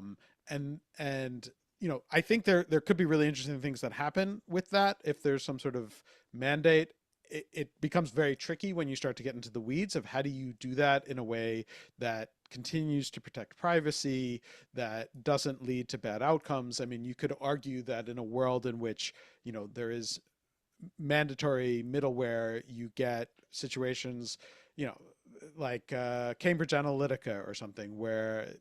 think there could be really interesting things that happen with that if there's some sort of mandate. It becomes very tricky when you start to get into the weeds of how do you do that in a way that continues to protect privacy, that doesn't lead to bad outcomes. I mean, you could argue that in a world in which, there is mandatory middleware, you get situations, like Cambridge Analytica or something, where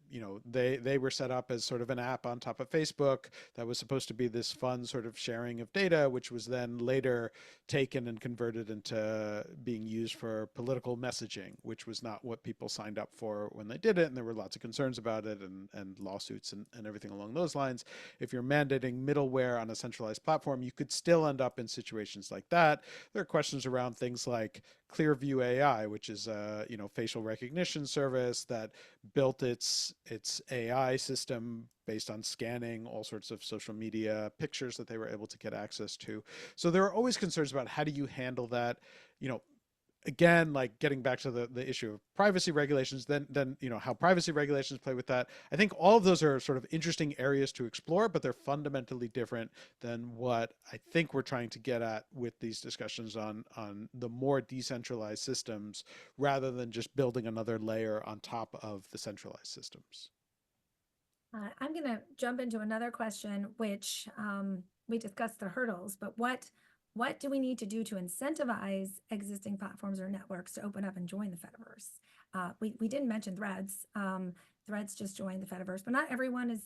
they were set up as sort of an app on top of Facebook that was supposed to be this fun sort of sharing of data, which was then later taken and converted into being used for political messaging, which was not what people signed up for when they did it, and there were lots of concerns about it and lawsuits and everything along those lines. If you're mandating middleware on a centralized platform, you could still end up in situations like that. There are questions around things like Clearview AI, which is a facial recognition service that built its AI system based on scanning all sorts of social media pictures that they were able to get access to. So there are always concerns about how do you handle that. Again, like getting back to the issue of privacy regulations, then how privacy regulations play with that. I think all of those are sort of interesting areas to explore, but they're fundamentally different than what I think we're trying to get at with these discussions on the more decentralized systems, rather than just building another layer on top of the centralized systems. I'm going to jump into another question, which we discussed the hurdles, but what what do we need to do to incentivize existing platforms or networks to open up and join the Fediverse? We didn't mention Threads. Threads just joined the Fediverse, but not everyone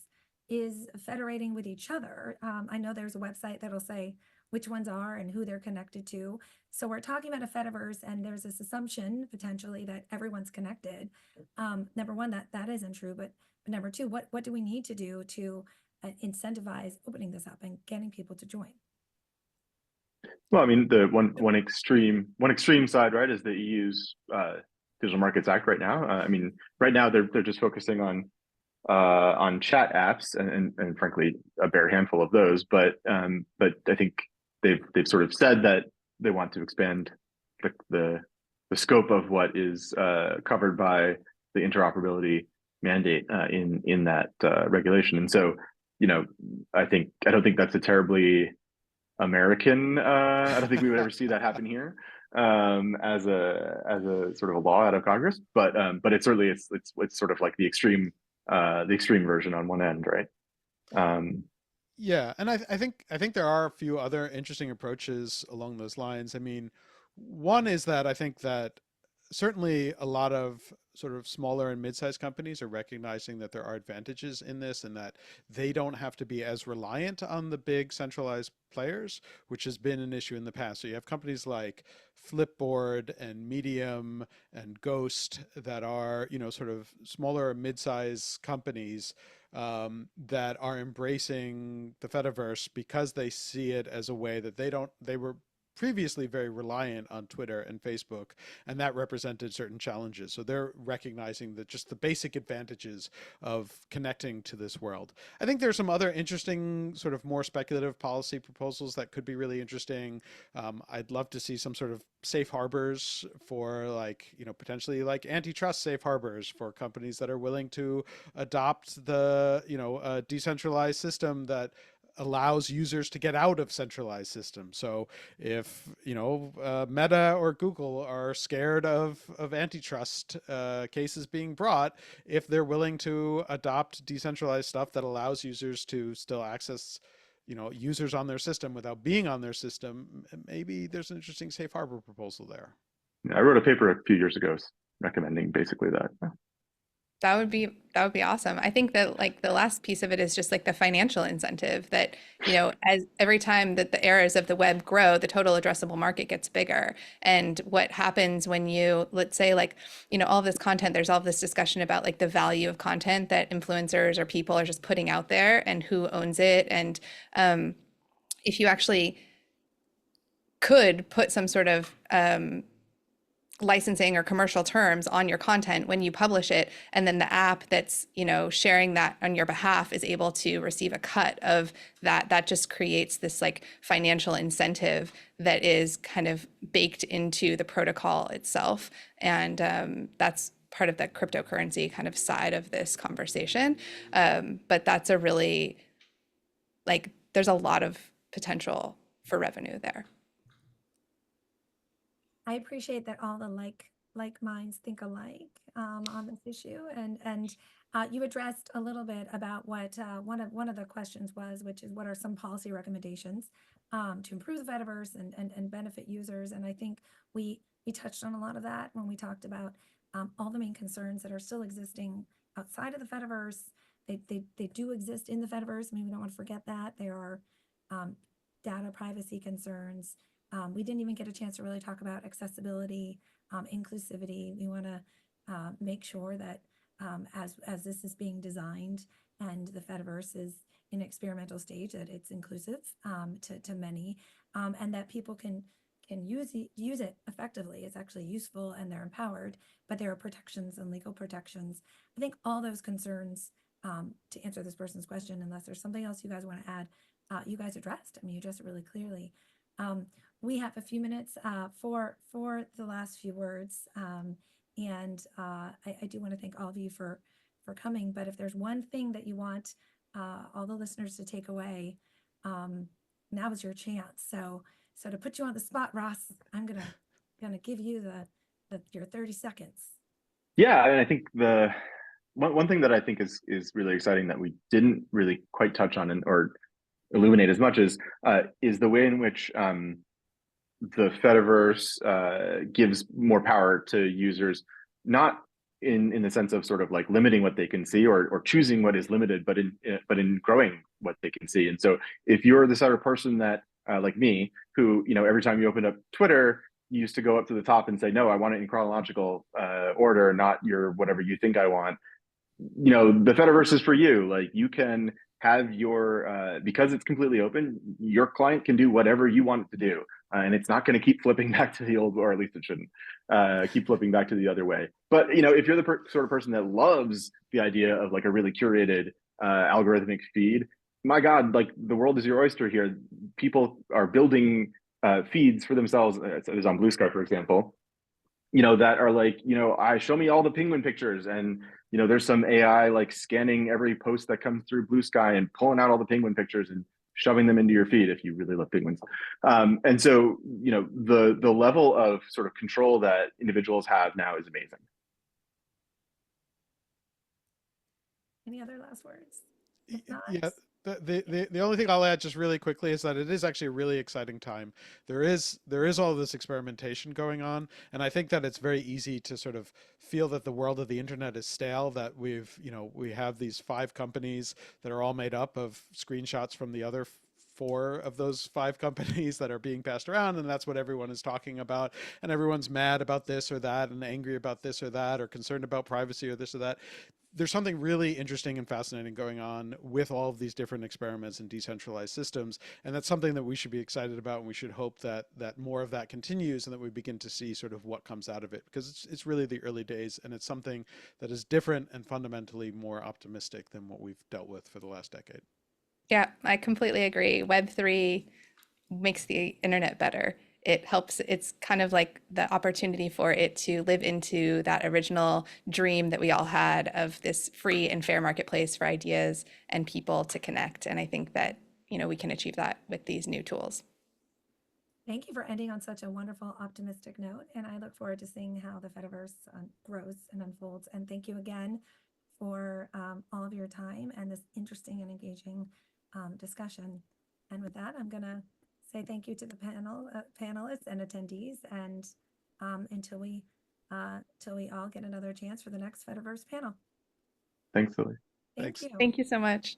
is federating with each other. I know there's a website that'll say which ones are and who they're connected to. So we're talking about a Fediverse, and there's this assumption potentially that everyone's connected. Number one, that isn't true, but number two, what do we need to do to incentivize opening this up and getting people to join? Well, I mean, the one extreme side, right, is the EU's Digital Markets Act right now. I mean, right now they're just focusing on chat apps and frankly a bare handful of those. But I think they've sort of said that they want to expand the scope of what is covered by the interoperability mandate in that regulation. And so, you know, I don't think that's a terribly American. I don't think we would ever see that happen here as a sort of a law out of Congress. But it's certainly it's sort of like the extreme version on one end, right? Yeah, and I think there are a few other interesting approaches along those lines. I mean, one is that I think that certainly a lot of sort of smaller and mid-sized companies are recognizing that there are advantages in this and that they don't have to be as reliant on the big centralized players, which has been an issue in the past. So you have companies like Flipboard and Medium and Ghost that are, you know, sort of smaller mid-sized companies that are embracing the Fediverse because they see it as a way that they were previously very reliant on Twitter and Facebook, and that represented certain challenges. So they're recognizing that just the basic advantages of connecting to this world. I think there's some other interesting sort of more speculative policy proposals that could be really interesting. I'd love to see some sort of safe harbors for, like, you know, potentially like antitrust safe harbors for companies that are willing to adopt the, you know, decentralized system that allows users to get out of centralized systems. So if, you know, Meta or Google are scared of antitrust cases being brought, if they're willing to adopt decentralized stuff that allows users to still access, you know, users on their system without being on their system, maybe there's an interesting safe harbor proposal there. I wrote a paper a few years ago recommending basically that. That would be awesome. I think that, like, the last piece of it is just like the financial incentive that, you know, as every time that the eras of the web grow, the total addressable market gets bigger. And what happens when you, let's say, like, you know, all of this content, there's all this discussion about like the value of content that influencers or people are just putting out there and who owns it. And if you actually could put some sort of licensing or commercial terms on your content when you publish it, and then the app that's, you know, sharing that on your behalf is able to receive a cut of that just creates this like financial incentive that is kind of baked into the protocol itself. And that's part of the cryptocurrency kind of side of this conversation. But that's a really, like, there's a lot of potential for revenue there. I appreciate that all the like minds think alike on this issue, and you addressed a little bit about what one of the questions was, which is what are some policy recommendations to improve the Fediverse and benefit users. And I think we touched on a lot of that when we talked about all the main concerns that are still existing outside of the Fediverse. They do exist in the Fediverse. I mean, we don't want to forget that. There are data privacy concerns. We didn't even get a chance to really talk about accessibility, inclusivity. We want to make sure that as this is being designed and the Fediverse is in experimental stage, that it's inclusive to many, and that people can use it effectively. It's actually useful and they're empowered, but there are protections and legal protections. I think all those concerns, to answer this person's question, unless there's something else you guys want to add, you guys addressed. I mean, you addressed it really clearly. We have a few minutes for the last few words, and I do want to thank all of you for coming. But if there's one thing that you want all the listeners to take away, now is your chance. So to put you on the spot, Ross, I'm gonna give you your 30 seconds. Yeah, I think the one thing that I think is really exciting that we didn't really quite touch on or illuminate as much as is the way in which the Fediverse gives more power to users, not in the sense of sort of like limiting what they can see or choosing what is limited, but in growing what they can see. And so if you're the sort of person that like me, who, you know, every time you open up Twitter, you used to go up to the top and say, no, I want it in chronological order, not your whatever you think I want. You know, the Fediverse is for you. Like, you can have your because it's completely open, your client can do whatever you want it to do, and it's not going to keep flipping back to the old, or at least it shouldn't keep flipping back to the other way. But, you know, if you're the sort of person that loves the idea of like a really curated algorithmic feed, my God, like, the world is your oyster here. People are building feeds for themselves, as on Blue Sky, for example, you know, that are like, you know, show me all the penguin pictures, and, you know, there's some AI like scanning every post that comes through Blue Sky and pulling out all the penguin pictures and shoving them into your feed if you really love penguins. And so, you know, the level of sort of control that individuals have now is amazing. Any other last words? Y- If not, Yeah, the only thing I'll add just really quickly is that it is actually a really exciting time. There is all this experimentation going on, and I think that it's very easy to sort of feel that the world of the internet is stale, that we have these 5 companies that are all made up of screenshots from the other 4 of those 5 companies that are being passed around, and that's what everyone is talking about, and everyone's mad about this or that and angry about this or that or concerned about privacy or this or that. There's something really interesting and fascinating going on with all of these different experiments in decentralized systems, and that's something that we should be excited about, and we should hope that more of that continues and that we begin to see sort of what comes out of it, because it's really the early days, and it's something that is different and fundamentally more optimistic than what we've dealt with for the last decade. Yeah, I completely agree. Web3 makes the internet better. It helps, it's kind of like the opportunity for it to live into that original dream that we all had of this free and fair marketplace for ideas and people to connect. And I think that, you know, we can achieve that with these new tools. thank you for ending on such a wonderful, optimistic note. And I look forward to seeing how the Fediverse grows and unfolds. And thank you again for all of your time and this interesting and engaging discussion. And with that, I'm going to say thank you to the panelists and attendees. And until we all get another chance for the next Fediverse panel. Thanks, Lily. Thank Thanks. you. Thank you so much.